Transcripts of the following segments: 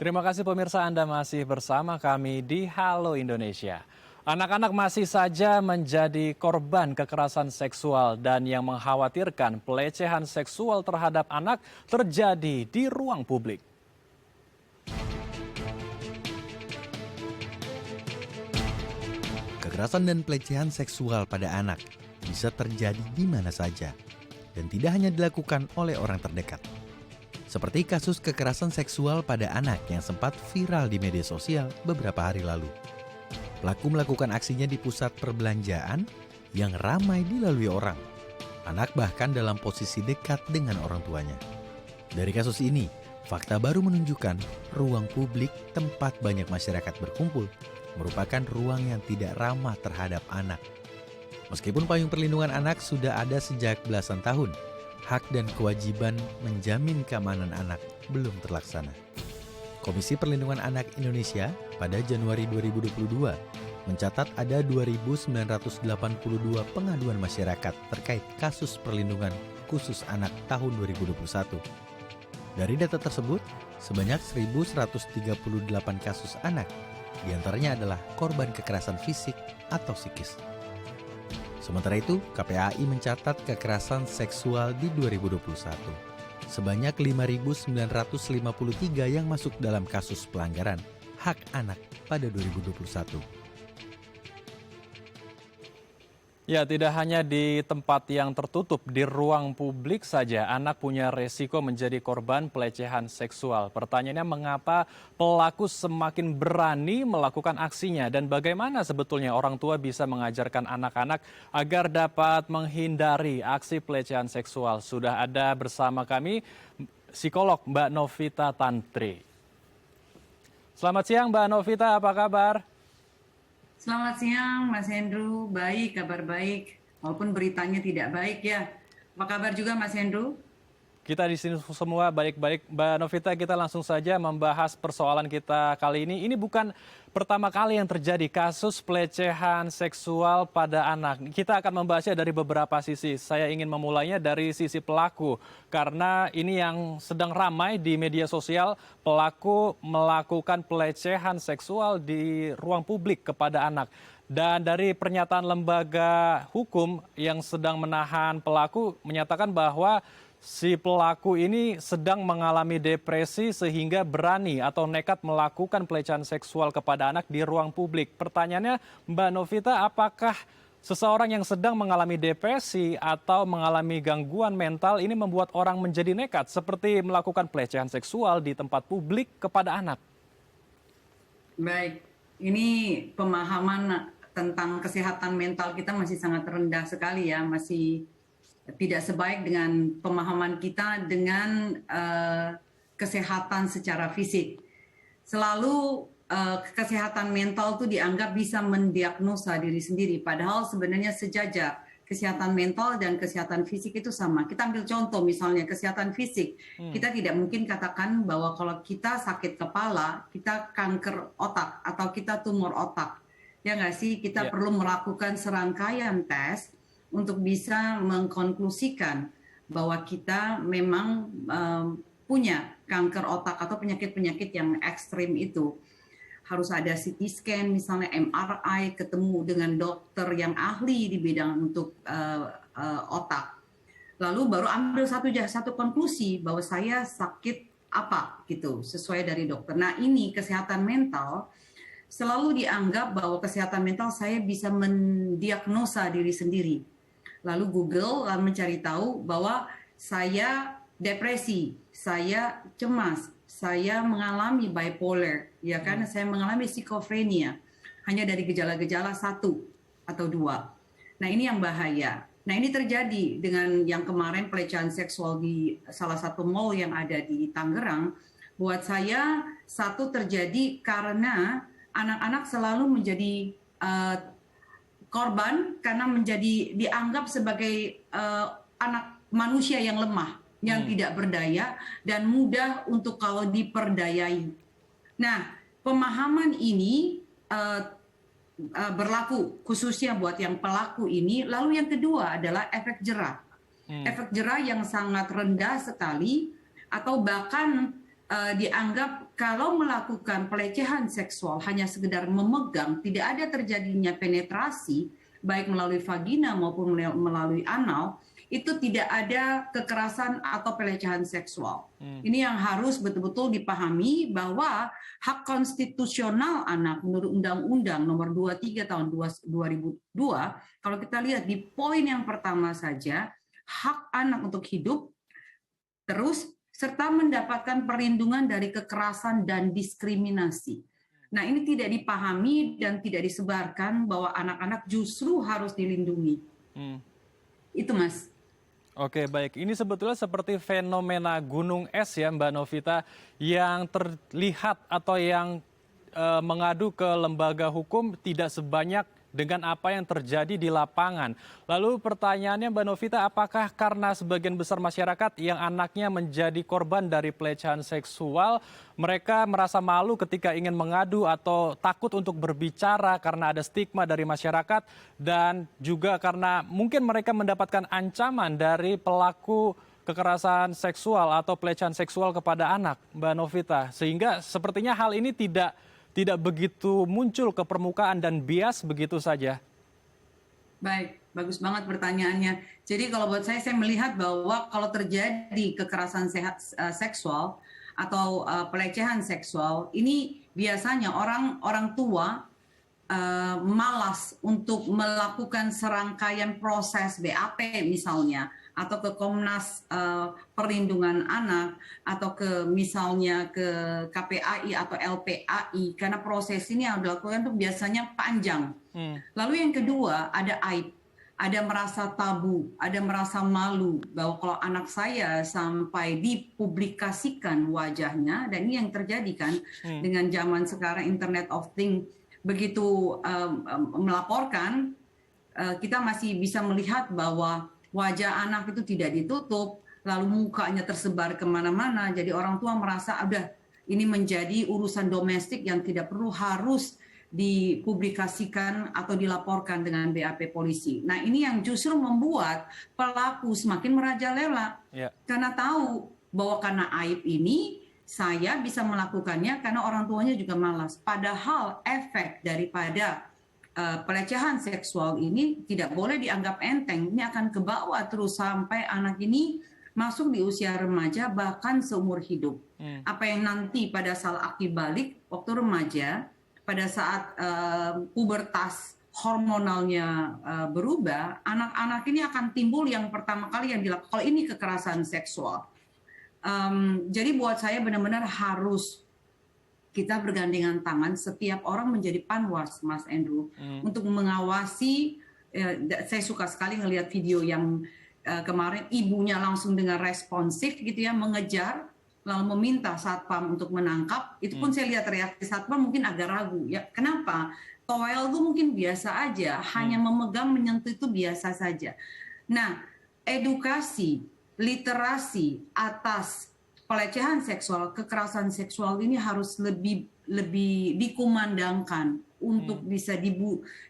Terima kasih pemirsa, Anda masih bersama kami di Halo Indonesia. Anak-anak masih saja menjadi korban kekerasan seksual dan yang mengkhawatirkan pelecehan seksual terhadap anak terjadi di ruang publik. Kekerasan dan pelecehan seksual pada anak bisa terjadi di mana saja dan tidak hanya dilakukan oleh orang terdekat. Seperti kasus kekerasan seksual pada anak yang sempat viral di media sosial beberapa hari lalu. Pelaku melakukan aksinya di pusat perbelanjaan yang ramai dilalui orang. Anak bahkan dalam posisi dekat dengan orang tuanya. Dari kasus ini, fakta baru menunjukkan ruang publik tempat banyak masyarakat berkumpul merupakan ruang yang tidak ramah terhadap anak. Meskipun payung perlindungan anak sudah ada sejak belasan tahun, hak dan kewajiban menjamin keamanan anak belum terlaksana. Komisi Perlindungan Anak Indonesia pada Januari 2022 mencatat ada 2.982 pengaduan masyarakat terkait kasus perlindungan khusus anak tahun 2021. Dari data tersebut, sebanyak 1.138 kasus anak, diantaranya adalah korban kekerasan fisik atau psikis. Sementara itu, KPAI mencatat kekerasan seksual di 2021. Sebanyak 5.953 yang masuk dalam kasus pelanggaran hak anak pada 2021. Ya, tidak hanya di tempat yang tertutup, di ruang publik saja anak punya resiko menjadi korban pelecehan seksual. Pertanyaannya, mengapa pelaku semakin berani melakukan aksinya dan bagaimana sebetulnya orang tua bisa mengajarkan anak-anak agar dapat menghindari aksi pelecehan seksual? Sudah ada bersama kami psikolog Mbak Novita Tantri. Selamat siang Mbak Novita, apa kabar? Selamat siang Mas Hendru, baik, kabar baik. Walaupun beritanya tidak baik ya. Apa kabar juga Mas Hendru? Kita di sini semua baik-baik. Mbak Novita, kita langsung saja membahas persoalan kita kali ini. Ini bukan pertama kali yang terjadi kasus pelecehan seksual pada anak. Kita akan membahasnya dari beberapa sisi. Saya ingin memulainya dari sisi pelaku. Karena ini yang sedang ramai di media sosial, pelaku melakukan pelecehan seksual di ruang publik kepada anak. Dan dari pernyataan lembaga hukum yang sedang menahan pelaku menyatakan bahwa si pelaku ini sedang mengalami depresi sehingga berani atau nekat melakukan pelecehan seksual kepada anak di ruang publik. Pertanyaannya, Mbak Novita, apakah seseorang yang sedang mengalami depresi atau mengalami gangguan mental ini membuat orang menjadi nekat seperti melakukan pelecehan seksual di tempat publik kepada anak? Baik, ini pemahaman tentang kesehatan mental kita masih sangat rendah sekali ya, masih tidak sebaik dengan pemahaman kita dengan kesehatan secara fisik. Selalu kesehatan mental itu dianggap bisa mendiagnosa diri sendiri, padahal sebenarnya sejajar. Kesehatan mental dan kesehatan fisik itu sama. Kita ambil contoh misalnya kesehatan fisik. Kita tidak mungkin katakan bahwa kalau kita sakit kepala, kita kanker otak atau kita tumor otak. Ya nggak sih? Kita perlu melakukan serangkaian tes untuk bisa mengkonklusikan bahwa kita memang punya kanker otak atau penyakit-penyakit yang ekstrim itu. Harus ada CT scan, misalnya MRI, ketemu dengan dokter yang ahli di bidang untuk otak. Lalu baru ambil satu konklusi bahwa saya sakit apa gitu, sesuai dari dokter. Nah ini kesehatan mental, selalu dianggap bahwa kesehatan mental saya bisa mendiagnosa diri sendiri. Lalu Google mencari tahu bahwa saya depresi, saya cemas, saya mengalami bipolar, ya kan? Saya mengalami skizofrenia. Hanya dari gejala-gejala 1 atau 2. Nah ini yang bahaya. Nah ini terjadi dengan yang kemarin pelecehan seksual di salah satu mall yang ada di Tangerang. Buat saya satu terjadi karena anak-anak selalu menjadi korban karena menjadi dianggap sebagai anak manusia yang lemah, yang tidak berdaya dan mudah untuk kalau diperdayai. Nah, pemahaman ini berlaku khususnya buat yang pelaku ini. Lalu yang kedua adalah efek jerah. Efek jerah yang sangat rendah sekali atau bahkan dianggap kalau melakukan pelecehan seksual hanya sekedar memegang, tidak ada terjadinya penetrasi, baik melalui vagina maupun melalui anal, itu tidak ada kekerasan atau pelecehan seksual. Ini yang harus betul-betul dipahami bahwa hak konstitusional anak menurut Undang-Undang Nomor 23 Tahun 2002, kalau kita lihat di poin yang pertama saja, hak anak untuk hidup, terus serta mendapatkan perlindungan dari kekerasan dan diskriminasi. Nah, ini tidak dipahami dan tidak disebarkan bahwa anak-anak justru harus dilindungi. Itu, Mas. Oke, baik. Ini sebetulnya seperti fenomena gunung es ya, Mbak Novita, yang terlihat atau yang mengadu ke lembaga hukum tidak sebanyak dengan apa yang terjadi di lapangan. Lalu pertanyaannya Mbak Novita, apakah karena sebagian besar masyarakat yang anaknya menjadi korban dari pelecehan seksual, mereka merasa malu ketika ingin mengadu atau takut untuk berbicara karena ada stigma dari masyarakat, dan juga karena mungkin mereka mendapatkan ancaman dari pelaku kekerasan seksual atau pelecehan seksual kepada anak, Mbak Novita, sehingga sepertinya hal ini tidak begitu muncul ke permukaan dan bias begitu saja. Baik, bagus banget pertanyaannya. Jadi kalau buat saya melihat bahwa kalau terjadi kekerasan seksual atau pelecehan seksual, ini biasanya orang tua malas untuk melakukan serangkaian proses BAP misalnya, atau ke Komnas Perlindungan Anak, atau ke misalnya ke KPAI atau LPAI, karena proses ini yang dilakukan itu biasanya panjang. Lalu yang kedua, ada aib, ada merasa tabu, ada merasa malu bahwa kalau anak saya sampai dipublikasikan wajahnya, dan ini yang terjadi kan dengan zaman sekarang Internet of Things, begitu melaporkan, kita masih bisa melihat bahwa wajah anak itu tidak ditutup, lalu mukanya tersebar kemana-mana, jadi orang tua merasa udah ini menjadi urusan domestik yang tidak perlu harus dipublikasikan atau dilaporkan dengan BAP polisi. Nah, ini yang justru membuat pelaku semakin merajalela, karena tahu bahwa karena aib ini saya bisa melakukannya karena orang tuanya juga malas. Padahal efek daripada pelecehan seksual ini tidak boleh dianggap enteng. Ini akan kebawa terus sampai anak ini masuk di usia remaja, bahkan seumur hidup. Apa yang nanti pada saat akil balik waktu remaja, pada saat pubertas hormonalnya berubah, anak-anak ini akan timbul yang pertama kali yang dilakukan. Kalau ini kekerasan seksual. Jadi buat saya benar-benar harus kita bergandengan tangan, setiap orang menjadi panwas, Mas Andrew, untuk mengawasi. Saya suka sekali ngelihat video yang kemarin ibunya langsung dengan responsif gitu ya, mengejar, lalu meminta satpam untuk menangkap. Itu pun saya lihat reaksi satpam mungkin agak ragu ya. Kenapa? Towel itu mungkin biasa aja, hanya memegang, menyentuh itu biasa saja. Nah, edukasi, literasi atas pelecehan seksual, kekerasan seksual ini harus lebih dikumandangkan untuk bisa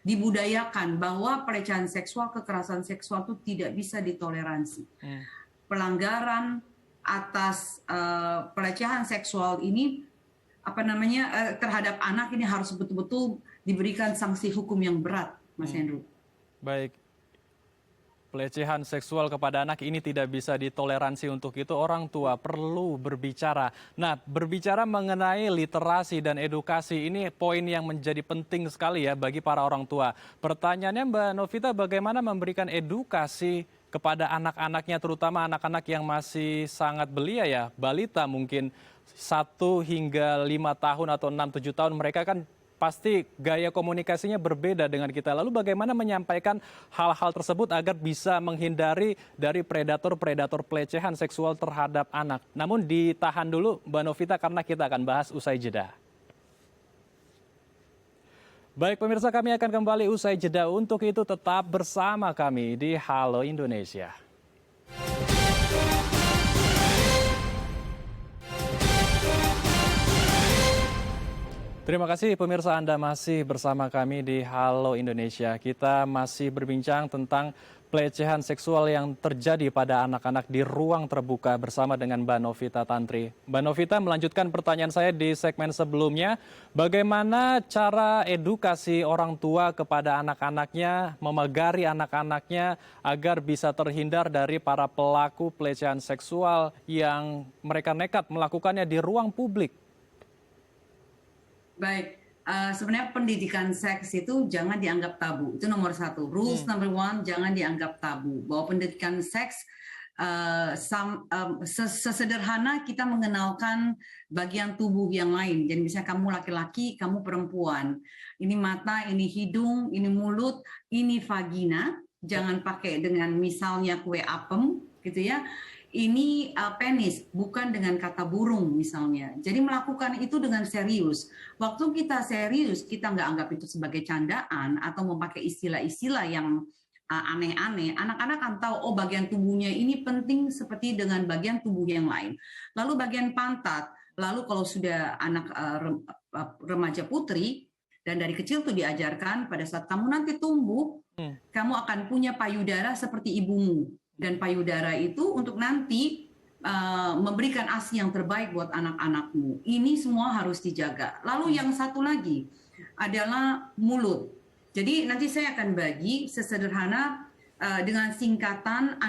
dibudayakan bahwa pelecehan seksual, kekerasan seksual itu tidak bisa ditoleransi. Pelanggaran atas pelecehan seksual ini terhadap anak ini harus betul-betul diberikan sanksi hukum yang berat, Mas Andrew. Baik. Pelecehan seksual kepada anak ini tidak bisa ditoleransi, untuk itu orang tua perlu berbicara. Nah, berbicara mengenai literasi dan edukasi ini poin yang menjadi penting sekali ya bagi para orang tua. Pertanyaannya Mbak Novita, bagaimana memberikan edukasi kepada anak-anaknya, terutama anak-anak yang masih sangat belia ya, balita mungkin 1 hingga 5 tahun atau 6-7 tahun, mereka kan pasti gaya komunikasinya berbeda dengan kita. Lalu bagaimana menyampaikan hal-hal tersebut agar bisa menghindari dari predator-predator pelecehan seksual terhadap anak. Namun ditahan dulu Mbak Novita karena kita akan bahas usai jeda. Baik pemirsa, kami akan kembali usai jeda. Untuk itu tetap bersama kami di Halo Indonesia. Terima kasih pemirsa, Anda masih bersama kami di Halo Indonesia. Kita masih berbincang tentang pelecehan seksual yang terjadi pada anak-anak di ruang terbuka bersama dengan Mbak Novita Tantri. Mbak Novita, melanjutkan pertanyaan saya di segmen sebelumnya, bagaimana cara edukasi orang tua kepada anak-anaknya, memegari anak-anaknya agar bisa terhindar dari para pelaku pelecehan seksual yang mereka nekat melakukannya di ruang publik? Baik, sebenarnya pendidikan seks itu jangan dianggap tabu. Itu nomor satu. Rules number one, jangan dianggap tabu. Bahwa pendidikan seks sesederhana kita mengenalkan bagian tubuh yang lain. Jadi misalnya kamu laki-laki, kamu perempuan. Ini mata, ini hidung, ini mulut, ini vagina. Jangan pakai dengan misalnya kue apem, gitu ya. Ini penis, bukan dengan kata burung misalnya. Jadi melakukan itu dengan serius. Waktu kita serius, kita nggak anggap itu sebagai candaan atau memakai istilah-istilah yang aneh-aneh. Anak-anak kan tahu, oh bagian tubuhnya ini penting seperti dengan bagian tubuh yang lain. Lalu bagian pantat, lalu kalau sudah anak remaja putri, dan dari kecil tuh diajarkan pada saat kamu nanti tumbuh, kamu akan punya payudara seperti ibumu. Dan payudara itu untuk nanti memberikan ASI yang terbaik buat anak-anakmu. Ini semua harus dijaga. Lalu yang satu lagi adalah mulut. Jadi nanti saya akan bagi sesederhana dengan singkatan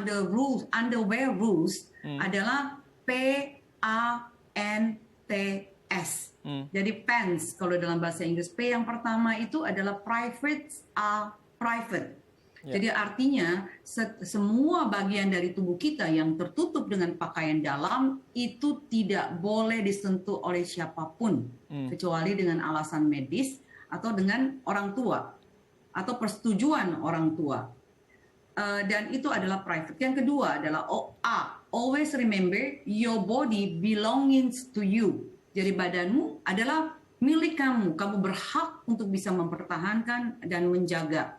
underwear rules adalah PANTS. Jadi pants kalau dalam bahasa Inggris. P yang pertama itu adalah private. Jadi artinya semua bagian dari tubuh kita yang tertutup dengan pakaian dalam itu tidak boleh disentuh oleh siapapun kecuali dengan alasan medis atau dengan orang tua atau persetujuan orang tua. Dan itu adalah private. Yang kedua adalah always remember your body belongs to you. Jadi badanmu adalah milik kamu. Kamu berhak untuk bisa mempertahankan dan menjaga.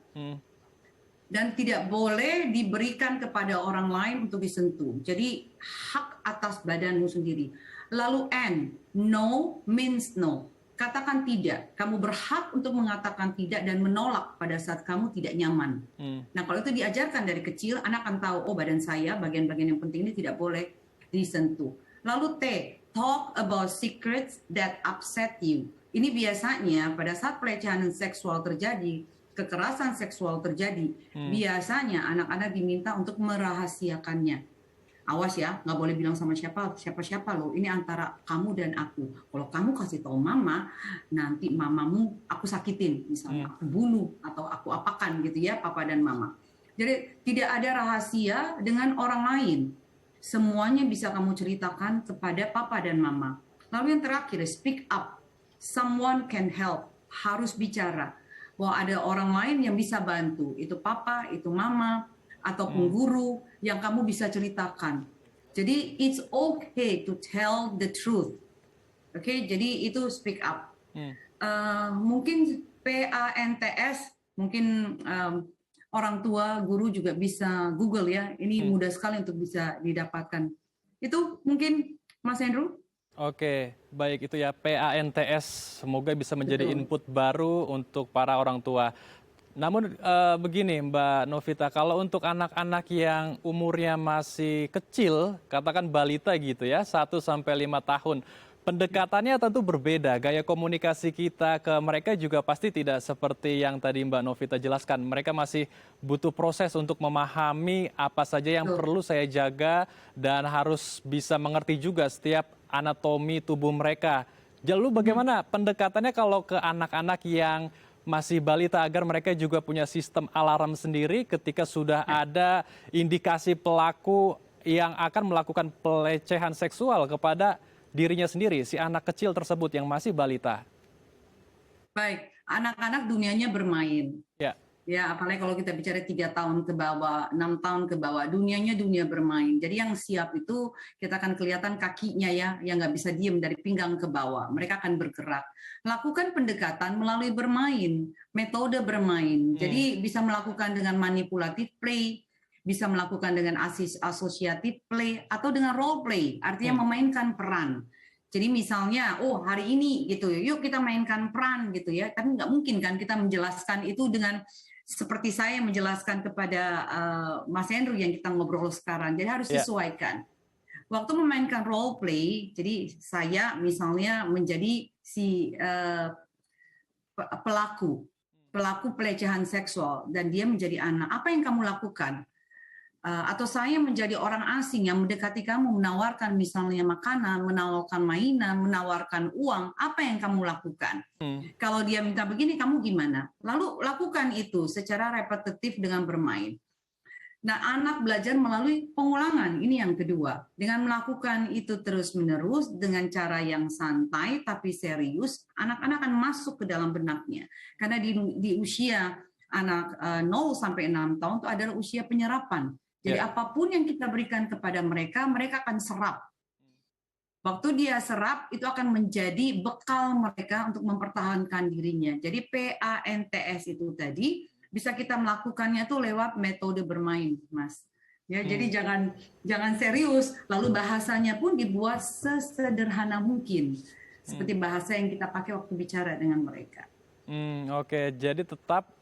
Dan tidak boleh diberikan kepada orang lain untuk disentuh. Jadi hak atas badanmu sendiri. Lalu N, no means no. Katakan tidak. Kamu berhak untuk mengatakan tidak dan menolak pada saat kamu tidak nyaman. Nah kalau itu diajarkan dari kecil, anak akan tahu, oh badan saya, bagian-bagian yang penting ini tidak boleh disentuh. Lalu T, talk about secrets that upset you. Ini biasanya pada saat pelecehan seksual terjadi, kekerasan seksual terjadi, biasanya anak-anak diminta untuk merahasiakannya. Awas ya, nggak boleh bilang sama siapa-siapa loh. Ini antara kamu dan aku. Kalau kamu kasih tahu mama, nanti mamamu aku sakitin, misalnya aku bunuh atau aku apakan gitu ya, papa dan mama. Jadi tidak ada rahasia dengan orang lain. Semuanya bisa kamu ceritakan kepada papa dan mama. Lalu yang terakhir, speak up. Someone can help. Harus bicara. Bahwa ada orang lain yang bisa bantu, itu papa, itu mama, ataupun guru yang kamu bisa ceritakan. Jadi it's okay to tell the truth. Oke, jadi itu speak up. Mungkin PANTS, mungkin orang tua, guru juga bisa Google ya. Ini mudah sekali untuk bisa didapatkan. Itu mungkin Mas Andrew. Oke, baik itu ya PANTS. Semoga bisa menjadi input baru untuk para orang tua. Namun begini Mbak Novita, kalau untuk anak-anak yang umurnya masih kecil, katakan balita gitu ya, 1 sampai 5 tahun, pendekatannya tentu berbeda. Gaya komunikasi kita ke mereka juga pasti tidak seperti yang tadi Mbak Novita jelaskan. Mereka masih butuh proses untuk memahami apa saja yang perlu saya jaga dan harus bisa mengerti juga setiap anatomi tubuh mereka. Lalu bagaimana pendekatannya kalau ke anak-anak yang masih balita agar mereka juga punya sistem alarm sendiri ketika sudah ada indikasi pelaku yang akan melakukan pelecehan seksual kepada dirinya sendiri, si anak kecil tersebut yang masih balita? Baik, anak-anak dunianya bermain. Ya, apalagi kalau kita bicara 3 tahun ke bawah, 6 tahun ke bawah, dunianya dunia bermain. Jadi yang siap itu kita akan kelihatan kakinya ya, yang nggak bisa diem dari pinggang ke bawah. Mereka akan bergerak. Lakukan pendekatan melalui bermain, metode bermain. Jadi bisa melakukan dengan manipulatif play, bisa melakukan dengan asosiatif play, atau dengan role play, artinya memainkan peran. Jadi misalnya, oh hari ini gitu, yuk kita mainkan peran gitu ya. Tapi nggak mungkin kan kita menjelaskan itu dengan seperti saya menjelaskan kepada Mas Andrew yang kita ngobrol sekarang. Jadi harus disesuaikan. Waktu memainkan role play, jadi saya misalnya menjadi si pelaku pelecehan seksual dan dia menjadi anak. Apa yang kamu lakukan? Atau saya menjadi orang asing yang mendekati kamu, menawarkan misalnya makanan, menawarkan mainan, menawarkan uang, apa yang kamu lakukan? Kalau dia minta begini, kamu gimana? Lalu lakukan itu secara repetitif dengan bermain. Nah, anak belajar melalui pengulangan, ini yang kedua. Dengan melakukan itu terus-menerus, dengan cara yang santai tapi serius, anak-anak akan masuk ke dalam benaknya. Karena di usia anak 0 sampai 6 tahun itu adalah usia penyerapan. Jadi apapun yang kita berikan kepada mereka, mereka akan serap. Waktu dia serap, itu akan menjadi bekal mereka untuk mempertahankan dirinya. Jadi PANTS itu tadi, bisa kita melakukannya tuh lewat metode bermain, Mas. Ya, jadi jangan serius, lalu bahasanya pun dibuat sesederhana mungkin. Seperti bahasa yang kita pakai waktu bicara dengan mereka. Oke, jadi tetap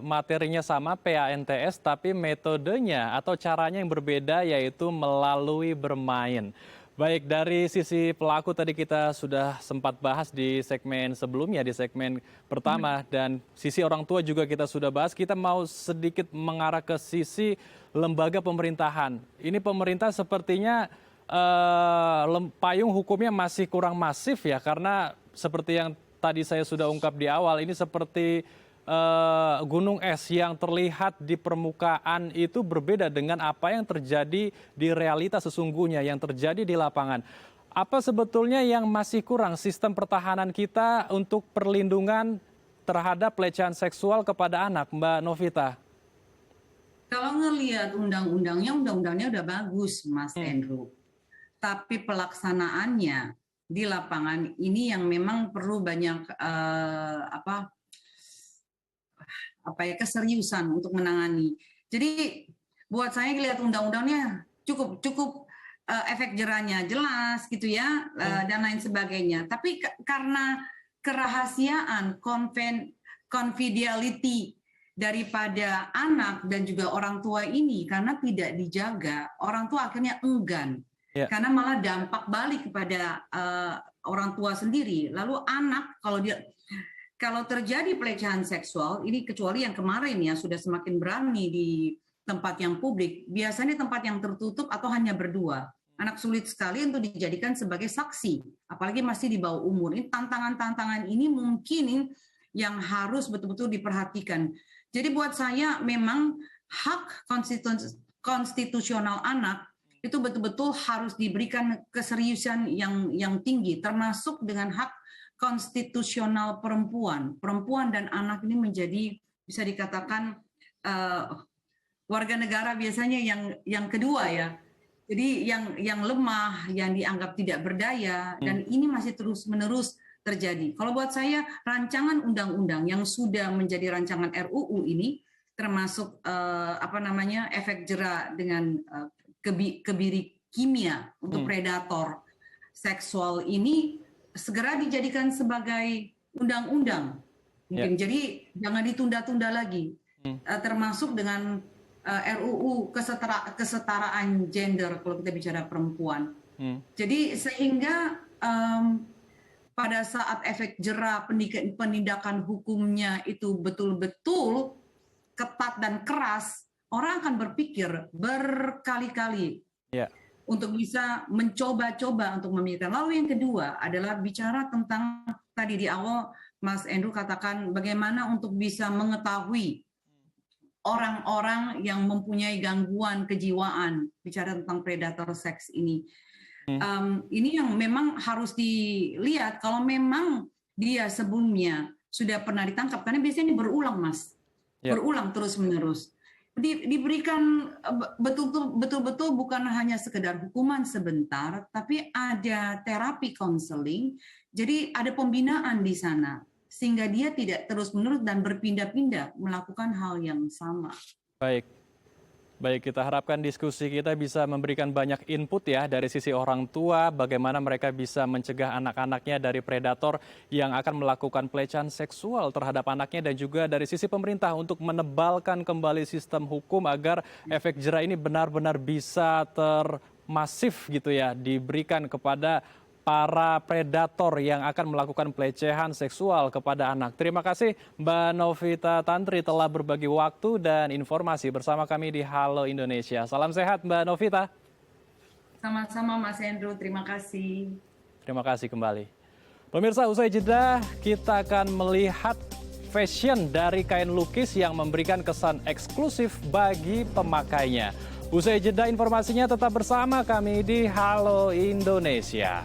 materinya sama PANTS tapi metodenya atau caranya yang berbeda yaitu melalui bermain. Baik, dari sisi pelaku tadi kita sudah sempat bahas di segmen sebelumnya, di segmen pertama, dan sisi orang tua juga kita sudah bahas. Kita mau sedikit mengarah ke sisi lembaga pemerintahan. Ini pemerintah sepertinya payung hukumnya masih kurang masif ya, karena seperti yang tadi saya sudah ungkap di awal, ini seperti gunung es yang terlihat di permukaan itu berbeda dengan apa yang terjadi di realitas sesungguhnya, yang terjadi di lapangan. Apa sebetulnya yang masih kurang sistem pertahanan kita untuk perlindungan terhadap pelecehan seksual kepada anak, Mbak Novita? Kalau ngelihat undang-undangnya udah bagus, Mas Andrew. Tapi pelaksanaannya di lapangan ini yang memang perlu banyak keseriusan untuk menangani. Jadi buat saya lihat undang-undangnya cukup efek jerahnya jelas gitu ya, dan lain sebagainya. Tapi karena kerahasiaan, confidentiality daripada anak dan juga orang tua ini karena tidak dijaga, orang tua akhirnya enggan. Karena malah dampak balik kepada orang tua sendiri. Lalu anak kalau terjadi pelecehan seksual, ini kecuali yang kemarin ya sudah semakin berani di tempat yang publik, biasanya tempat yang tertutup atau hanya berdua. Anak sulit sekali untuk dijadikan sebagai saksi, apalagi masih di bawah umur. Ini tantangan-tantangan ini mungkin yang harus betul-betul diperhatikan. Jadi buat saya memang hak konstitusional anak itu betul-betul harus diberikan keseriusan yang tinggi, termasuk dengan hak konstitusional perempuan dan anak ini menjadi bisa dikatakan warga negara biasanya yang kedua ya. Jadi yang lemah, yang dianggap tidak berdaya, dan ini masih terus-menerus terjadi. Kalau buat saya rancangan undang-undang yang sudah menjadi rancangan RUU ini termasuk efek jera dengan kebiri kimia untuk predator seksual ini segera dijadikan sebagai undang-undang. Jadi jangan ditunda-tunda lagi. Termasuk dengan RUU kesetaraan gender kalau kita bicara perempuan. Jadi sehingga pada saat efek jera penindakan hukumnya itu betul-betul ketat dan keras, orang akan berpikir berkali-kali. Untuk bisa mencoba-coba untuk memikirkan. Lalu yang kedua adalah bicara tentang tadi di awal Mas Andrew katakan bagaimana untuk bisa mengetahui orang-orang yang mempunyai gangguan kejiwaan, bicara tentang predator seks ini. Ini yang memang harus dilihat kalau memang dia sebelumnya sudah pernah ditangkap, karena biasanya ini berulang, Mas. Berulang terus-menerus. Diberikan betul-betul bukan hanya sekedar hukuman sebentar, tapi ada terapi konseling, jadi ada pembinaan di sana, sehingga dia tidak terus-menerus dan berpindah-pindah melakukan hal yang sama. Baik. Baik, kita harapkan diskusi kita bisa memberikan banyak input ya dari sisi orang tua, bagaimana mereka bisa mencegah anak-anaknya dari predator yang akan melakukan pelecehan seksual terhadap anaknya, dan juga dari sisi pemerintah untuk menebalkan kembali sistem hukum agar efek jera ini benar-benar bisa termasif gitu ya, diberikan kepada para predator yang akan melakukan pelecehan seksual kepada anak. Terima kasih Mbak Novita Tantri telah berbagi waktu dan informasi bersama kami di Halo Indonesia. Salam sehat Mbak Novita. Sama-sama Mas Hendro, terima kasih. Terima kasih kembali. Pemirsa, usai jeda kita akan melihat fashion dari kain lukis yang memberikan kesan eksklusif bagi pemakainya. Usai jeda informasinya tetap bersama kami di Halo Indonesia.